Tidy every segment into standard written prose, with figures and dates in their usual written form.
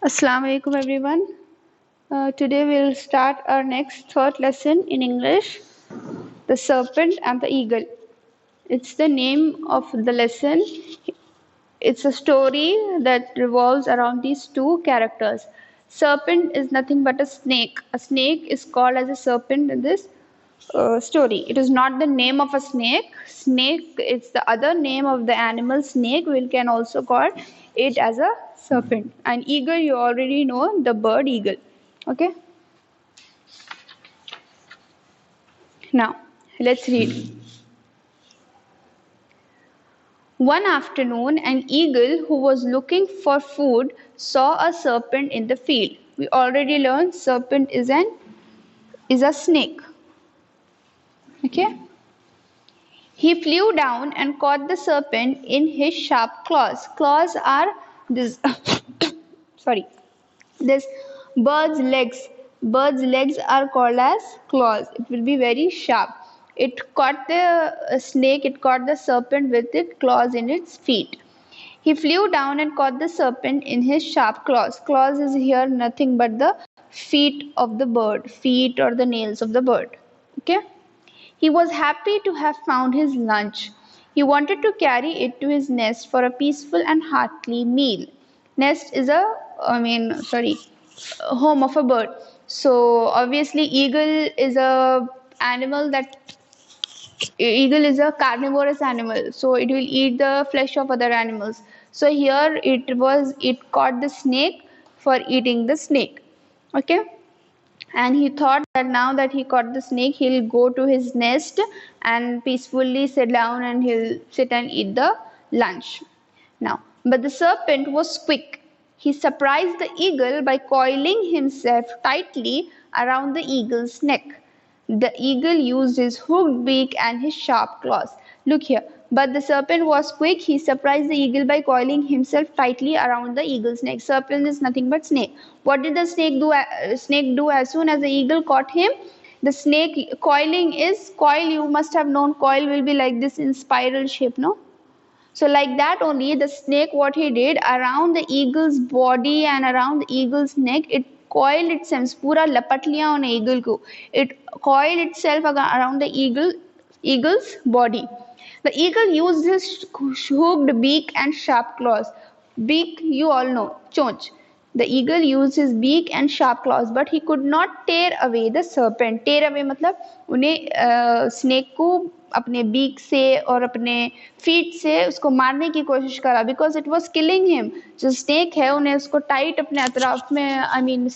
Assalamu alaikum everyone. Today we'll start our next third lesson in English, The Serpent and the Eagle. It's the name of the lesson. It's a story that revolves around these two characters. Serpent is nothing but a snake. A snake is called as a serpent in this story. It is not the name of a snake. Snake is the other name of the animal snake. We can also call it as a serpent. And eagle, you already know the bird eagle. Okay. Now let's read. One afternoon, an eagle who was looking for food saw a serpent in the field. We already learned serpent is a snake. Okay. He flew down and caught the serpent in his sharp claws. Claws are this sorry. This bird's legs. Bird's legs are called as claws. It will be very sharp. It caught the snake, it caught the serpent with its claws in its feet. He flew down and caught the serpent in his sharp claws. Claws is here nothing but the feet of the bird, feet or the nails of the bird. Okay. He was happy to have found his lunch. He wanted to carry it to his nest for a peaceful and hearty meal. Nest is home of a bird. So obviously eagle is a carnivorous animal, so it will eat the flesh of other animals. So here it caught the snake for eating the snake. Okay. And he thought that now that he caught the snake, he'll go to his nest and peacefully sit down and he'll sit and eat the lunch. Now, but the serpent was quick. He surprised the eagle by coiling himself tightly around the eagle's neck. The eagle used his hooked beak and his sharp claws. Look here. But the serpent was quick. He surprised the eagle by coiling himself tightly around the eagle's neck. Serpent is nothing but snake. What did the snake do? Snake do as soon as the eagle caught him? The snake coiling is coil. You must have known coil will be like this in spiral shape, no? So like that only the snake, what he did around the eagle's body and around the eagle's neck, it coiled itself, पूरा लपट लिया उन्हें eagle को. It coiled itself around the eagle's body. The eagle used his hooked beak and sharp claws. Beak, you all know, chonch. The eagle used his beak and sharp claws, but he could not tear away the serpent. Tear away मतलब उन्हें snake को अपने beak से और अपने feet से उसको मारने की कोशिश करा, because it was killing him. जो snake है उन्हें उसको tight अपने अतराफ में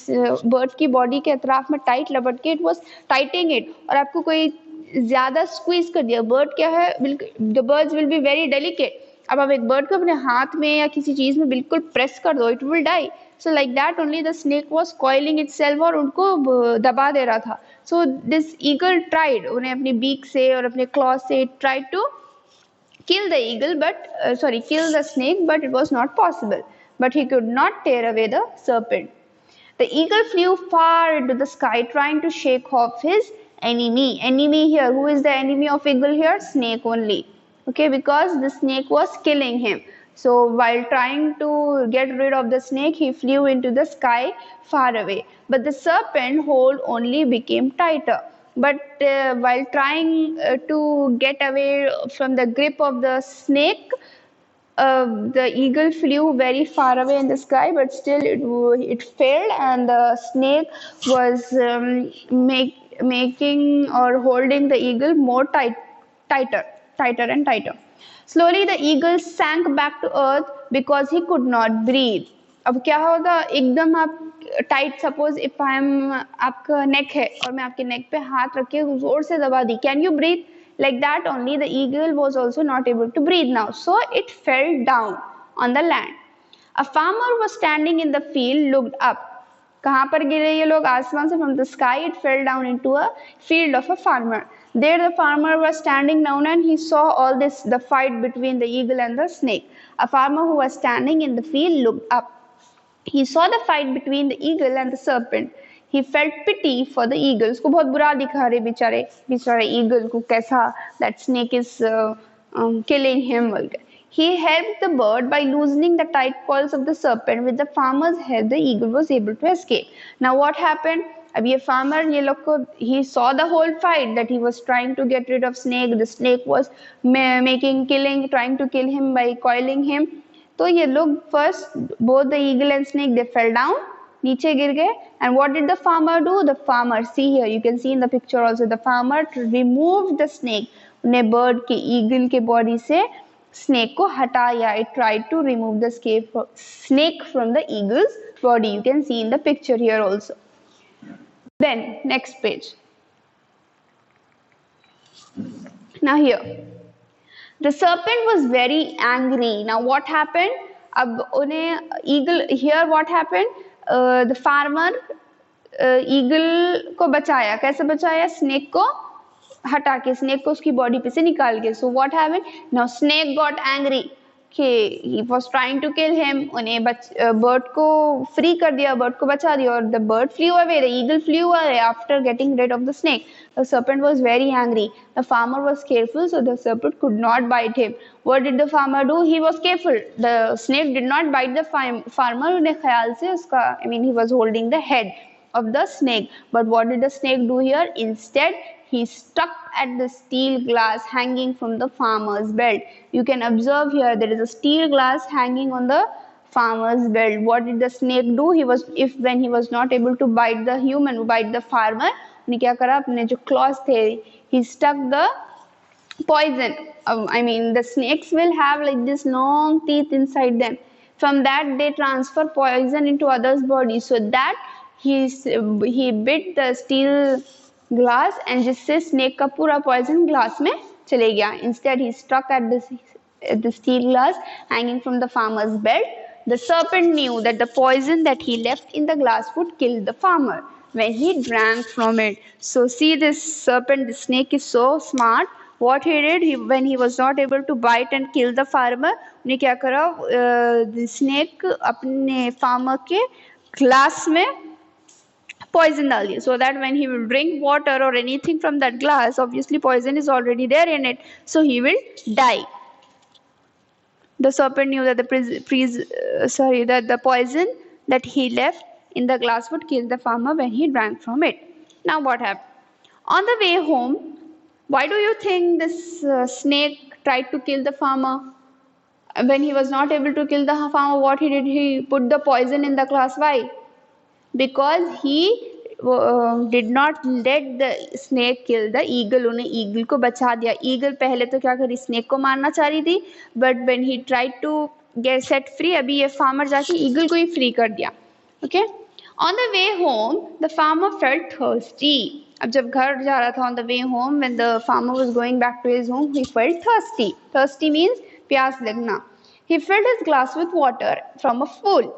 bird की body के अतराफ में tight लपट के it was tightening it. और आपको कोई ज़्यादा squeeze कर दिया, bird क्या है, the birds will be very delicate. अब आप एक bird को अपने हाथ में या किसी चीज़ में बिल्कुल press कर दो, it will die. So like that only the snake was coiling itself और उनको दबा दे रहा था. So this eagle tried, उन्हें अपनी beak से और अपने claws से tried to kill the snake, but it was not possible. But he could not tear away the serpent. The eagle flew far into the sky, trying to shake off his enemy. Enemy here, who is the enemy of eagle here? Snake only. Okay, because the snake was killing him. So while trying to get rid of the snake, he flew into the sky far away. But the serpent hold only became tighter. But while trying to get away from the grip of the snake, the eagle flew very far away in the sky, but still it failed, and the snake was making or holding the eagle more tighter and tighter. Slowly the eagle sank back to earth because he could not breathe. अब क्या होगा, एकदम आप tight, suppose if I am, आपका नेक है और मैं आपके नेक पे हाथ रख के जोर से दबा दी, can you breathe? Like that only the eagle was also not able to breathe now, so it fell down on the land. A farmer was standing in the field, looked up. कहाँ पर गिरे ये लोग? आसमान से, from the sky it fell down into a field of a farmer. There the farmer was standing down and he saw all this, the fight between the eagle and the snake. A farmer who was standing in the field looked up. He saw the fight between the eagle and the serpent. He felt pity for the eagle. उसको बहुत बुरा दिखा रहे बेचारे eagle को, कैसा that snake is killing him. He helped the bird by loosening the tight coils of the serpent. With the farmer's help, the eagle was able to escape. Now what happened? अब ये farmer ये लोग को he saw the whole fight that he was trying to get rid of snake. The snake was trying to kill him by coiling him. तो ये लोग first both the eagle and snake they fell down. नीचे गिर गए. And what did the farmer do? The farmer, see here, you can see in the picture also, the farmer removed the snake. उन्हें bird के eagle के body से snake को हटाया. It tried to remove the snake from the eagle's body. You can see in the picture here also. Then next page. Now here, the serpent was very angry. Now what happened? अब उन्हें eagle here what happened? The farmer eagle को बचाया. कैसे बचाया? Snake को हटा के, snake को उसकी बॉडी पे से निकाल के. So what happened? Now snake got angry कि he was trying to kill him. उन्हें बर्ड को फ्री कर दिया, बर्ड को बचा दिया, और the bird flew away, the eagle flew away after getting rid of the snake. The serpent was very angry. The farmer was careful, so the serpent could not bite him. What did the farmer do? He was careful. The snake did not bite the farmer. उन्हें ख्याल से उसका, I mean, he was holding the head of the snake. But what did the snake do here? Instead, he stuck at the steel glass hanging from the farmer's belt. You can observe here there is a steel glass hanging on the farmer's belt. What did the snake do? When he was not able to bite the farmer, ने क्या करा? अपने जो claws थे, he stuck the poison. I mean, the snakes will have like this long teeth inside them. From that, they transfer poison into others' body. So that he bit the steel glass and जिससे snake का पूरा poison glass में चले गया. Instead, he struck at the steel glass hanging from the farmer's belt. The serpent knew that the poison that he left in the glass would kill the farmer when he drank from it. So see, this serpent, the snake is so smart. What he did, when he was not able to bite and kill the farmer, उन्हें क्या करा? The snake अपने farmer के glass में poison डाल दिया, so that when he will drink water or anything from that glass, obviously poison is already there in it, so he will die. The serpent knew that the poison that he left in the glass would kill the farmer when he drank from it. Now what happened? On the way home, why do you think this snake tried to kill the farmer? When he was not able to kill the farmer, what he did? He put the poison in the glass. Why? Because he did not let the snake kill the eagle. उन्हें eagle को बचा दिया. Eagle पहले तो क्या करी? snake को मारना चाह रही थी, but when he tried to get set free, अभी ये farmer जाके eagle को ही free कर दिया. Okay? On the way home, the farmer felt thirsty. अब जब घर जा रहा था, on the way home, when the farmer was going back to his home, he felt thirsty. Thirsty means प्यास लगना. He filled his glass with water from a pool.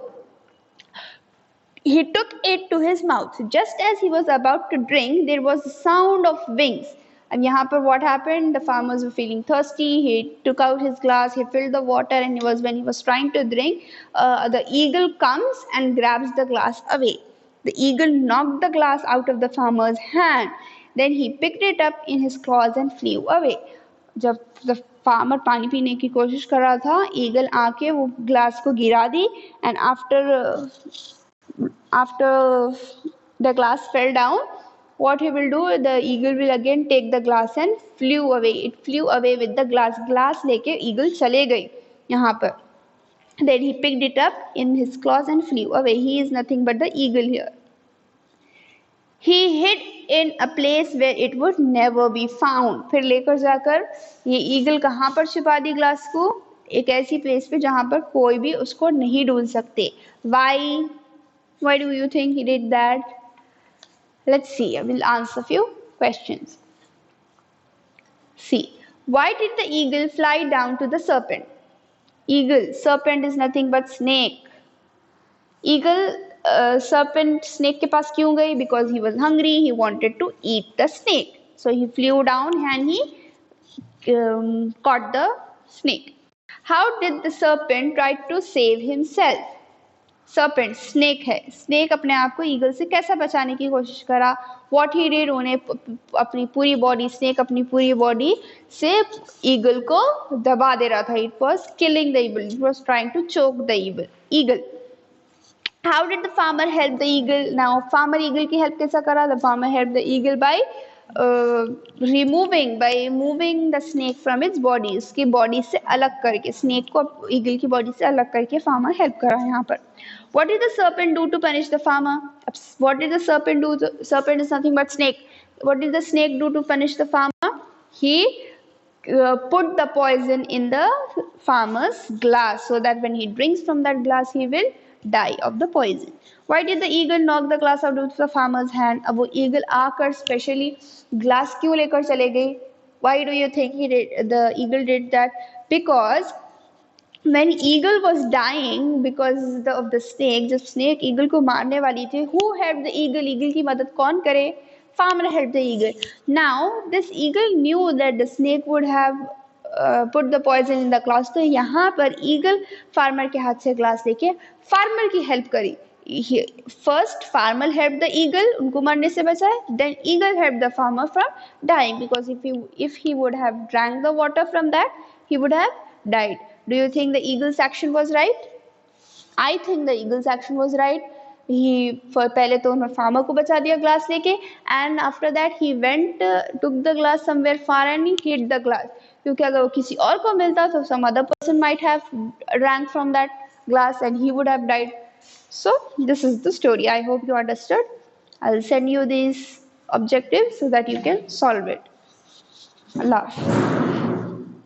He took it to his mouth. Just as he was about to drink, there was a sound of wings. And यहाँ पर what happened? The farmers were feeling thirsty. He took out his glass. He filled the water, and when he was trying to drink, the eagle comes and grabs the glass away. The eagle knocked the glass out of the farmer's hand. Then he picked it up in his claws and flew away. जब the farmer पानी पीने की कोशिश कर रहा था, eagle आके वो glass को गिरा दी, and after the glass fell down, what he will do? The eagle will again take the glass and flew away. It flew away with the glass. Glass लेके eagle चले गई यहाँ पर. Then he picked it up in his claws and flew away. He is nothing but the eagle here. He hid in a place where it would never be found. फिर लेकर जाकर ये eagle कहाँ पर छिपा दी glass को? एक ऐसी place पे जहाँ पर कोई भी उसको नहीं ढूंढ सकते. Why? Why do you think he did that? Let's see. I will answer a few questions. See, why did the eagle fly down to the serpent? Eagle, serpent is nothing but snake. Eagle, serpent, snake के पास क्यों गई? Because he was hungry. He wanted to eat the snake. So he flew down and he caught the snake. How did the serpent try to save himself? Serpent snake है, snake अपने आप को eagle से कैसे बचाने की कोशिश करा, व्हाट ही डिड, उन्हें अपनी पूरी बॉडी, स्नेक अपनी पूरी बॉडी से ईगल को दबा दे रहा था, it was killing the eagle, it was trying to choke the eagle. How did the farmer help the eagle? Now farmer eagle की help कैसा करा? The farmer helped the eagle by moving the snake from its body, उसकी body से अलग करके, snake को eagle की body से अलग करके farmer help करा यहाँ पर. What did the serpent do to punish the farmer? What did the serpent do? The serpent is nothing but snake. What did the snake do to punish the farmer? He put the poison in the farmer's glass so that when he drinks from that glass he will die of the poison. Why did the eagle knock the glass out of the farmer's hand? अब वो eagle आकर specially glass क्यों लेकर चले गई? Why do you think the eagle did that? Because when eagle was dying because of the snake, जब snake eagle को मारने वाली थी, who helped the eagle? Eagle की मदद कौन करे? Farmer helped the eagle. Now this eagle knew that the snake would have put the poison in the glass. तो यहाँ पर eagle farmer के हाथ से glass लेके farmer की help करी. First farmer helped the eagle, उनको मरने से बचाए. Then eagle helped the farmer from dying, because if he would have drank the water from that, he would have died. Do you think the eagle's action was right? I think the eagle's action was right. पहले तो उन्होंने farmer को बचा दिया glass लेके, and after that he went took the glass somewhere far and he hid the glass. क्योंकि अगर वो किसी और को मिलता तो some other person might have drank from that glass and he would have died. So this is the story. I hope you understood. I'll send you these objectives so that you can solve it. Allah.